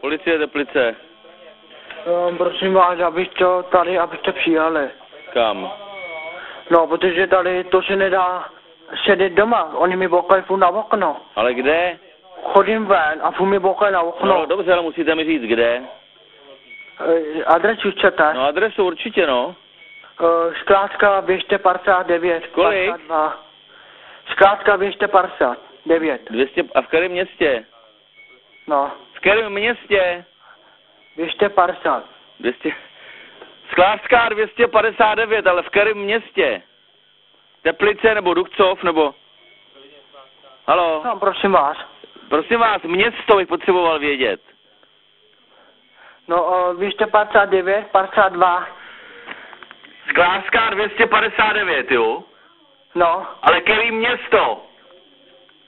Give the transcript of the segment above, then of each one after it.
Policie Teplice. Prosím vás, abyste přijali. Kam? No, protože tady to se nedá sedět doma. Oni mi bokají furt na okno. Ale kde? Chodím ven a furt mi bokají na okno. No dobře, ale musíte mi říct, kde. Adresu chcete? No adresu určitě, no. Skládka 259. Kolik? 52. Skládka 259. 200, a v kterém městě? No. V kterém městě? 250. 200. Skládka 259, ale v kterém městě? Teplice nebo Duchcov nebo... Haló? No, prosím vás. Prosím vás, město bych potřeboval vědět. No, 259, 52. Skládka 259, jo? No. Ale který město?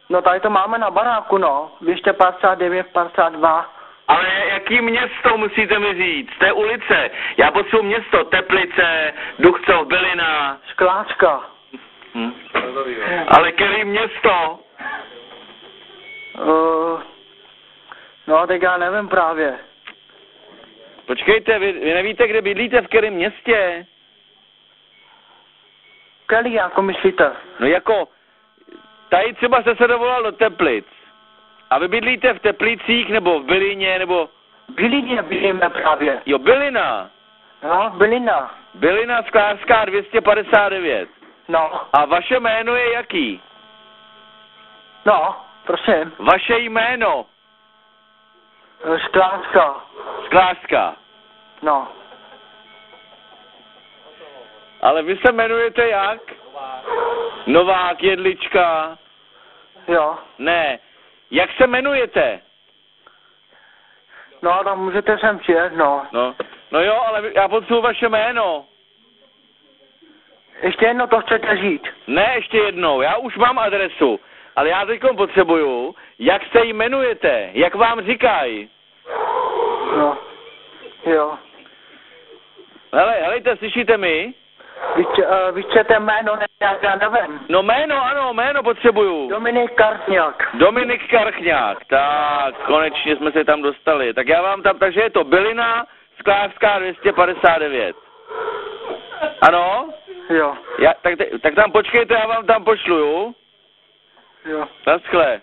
No, tady to máme na baráku, no. 259, 52. Ale jaký město musíte mi říct? To je ulice. Já potřebuji město. Teplice, Duchcov, Bylina. Skládka. Ale který město? No, tak já nevím právě. Počkejte, vy nevíte, kde bydlíte, v kterém městě? Který jako myslíte? No jako, tady třeba jste se dovolal do Teplic. A vy bydlíte v Teplicích, nebo v Bylině, nebo... Bylině bydlíme právě. Jo, Bylina. No, Bylina. Bylina, Sklářská 259. No. A vaše jméno je jaký? No, prosím. Vaše jméno? Skládka. Sklářská. No. Ale vy se jmenujete jak? Novák, Jedlička. Jo. Ne. Jak se jmenujete? No, tam můžete sem přijet, no. No jo, ale já potřebuji vaše jméno. Ještě jedno to chcete říct? Ne, ještě jednou. Já už mám adresu. Ale já teďkom potřebuju, jak se jmenujete, jak vám říkají. No. Jo. Helejte, slyšíte mi? Vy chcete jméno, já nevím. No jméno, ano, jméno potřebuju. Dominik Karchňák. Dominik Karchňák, tak, konečně jsme se tam dostali. Tak já vám tam, takže je to Bylina, Sklářská 259. Ano? Jo. Tak tam počkejte, já vám tam pošlu, jo? Jo. Naschle.